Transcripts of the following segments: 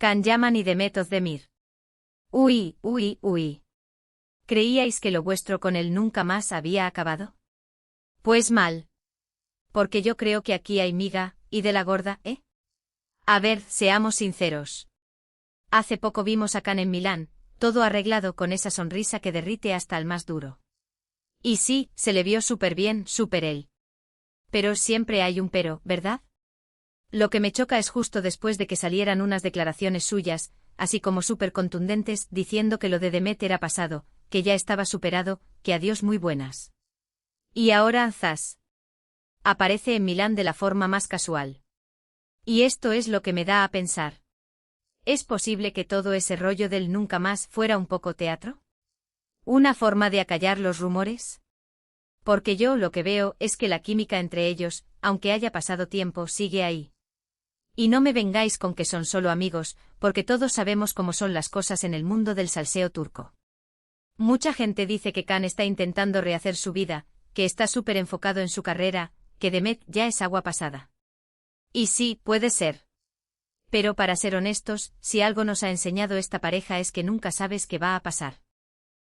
Can Yaman y Demet Özdemir. Uy, uy, uy. ¿Creíais que lo vuestro con él nunca más había acabado? Pues mal. Porque yo creo que aquí hay miga, y de la gorda, ¿eh? A ver, seamos sinceros. Hace poco vimos a Can en Milán, todo arreglado con esa sonrisa que derrite hasta el más duro. Y sí, se le vio súper bien, súper él. Pero siempre hay un pero, ¿verdad? Lo que me choca es justo después de que salieran unas declaraciones suyas, así como súper contundentes, diciendo que lo de Demet era pasado, que ya estaba superado, que adiós muy buenas. Y ahora, zas. Aparece en Milán de la forma más casual. Y esto es lo que me da a pensar. ¿Es posible que todo ese rollo del nunca más fuera un poco teatro? ¿Una forma de acallar los rumores? Porque yo lo que veo es que la química entre ellos, aunque haya pasado tiempo, sigue ahí. Y no me vengáis con que son solo amigos, porque todos sabemos cómo son las cosas en el mundo del salseo turco. Mucha gente dice que Can está intentando rehacer su vida, que está súper enfocado en su carrera, que Demet ya es agua pasada. Y sí, puede ser. Pero para ser honestos, si algo nos ha enseñado esta pareja es que nunca sabes qué va a pasar.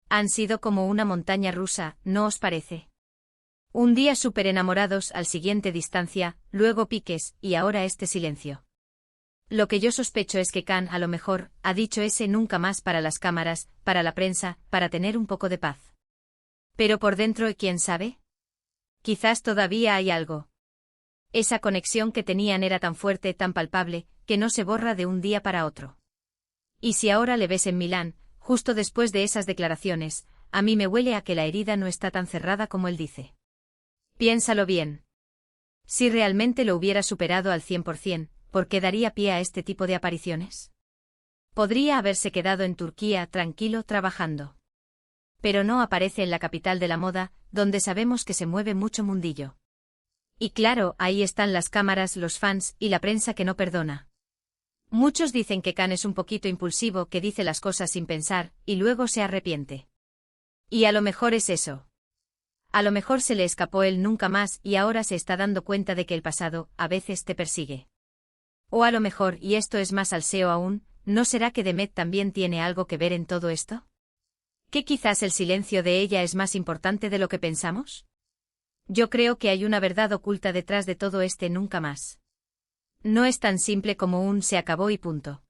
Han sido como una montaña rusa, ¿no os parece? Un día súper enamorados, al siguiente distancia, luego piques, y ahora este silencio. Lo que yo sospecho es que Can, a lo mejor, ha dicho ese nunca más para las cámaras, para la prensa, para tener un poco de paz. Pero por dentro, ¿quién sabe? Quizás todavía hay algo. Esa conexión que tenían era tan fuerte, tan palpable, que no se borra de un día para otro. Y si ahora le ves en Milán, justo después de esas declaraciones, a mí me huele a que la herida no está tan cerrada como él dice. Piénsalo bien. Si realmente lo hubiera superado al 100%, ¿por qué daría pie a este tipo de apariciones? Podría haberse quedado en Turquía tranquilo trabajando. Pero no aparece en la capital de la moda, donde sabemos que se mueve mucho mundillo. Y claro, ahí están las cámaras, los fans y la prensa que no perdona. Muchos dicen que Can es un poquito impulsivo, que dice las cosas sin pensar, y luego se arrepiente. Y a lo mejor es eso. A lo mejor se le escapó el nunca más y ahora se está dando cuenta de que el pasado, a veces te persigue. O a lo mejor, y esto es más salseo aún, ¿no será que Demet también tiene algo que ver en todo esto? ¿Que quizás el silencio de ella es más importante de lo que pensamos? Yo creo que hay una verdad oculta detrás de todo este nunca más. No es tan simple como un se acabó y punto.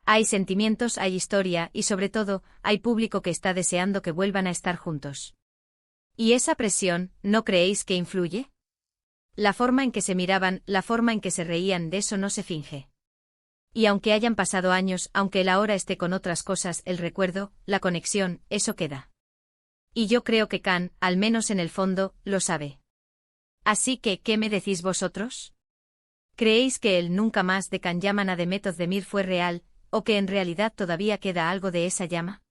Hay sentimientos, hay historia y sobre todo, hay público que está deseando que vuelvan a estar juntos. ¿Y esa presión, no creéis que influye? La forma en que se miraban, la forma en que se reían, de eso no se finge. Y aunque hayan pasado años, aunque él ahora esté con otras cosas, el recuerdo, la conexión, eso queda. Y yo creo que Can, al menos en el fondo, lo sabe. Así que, ¿qué me decís vosotros? ¿Creéis que el nunca más de Can Yaman a Demet Özdemir fue real, o que en realidad todavía queda algo de esa llama?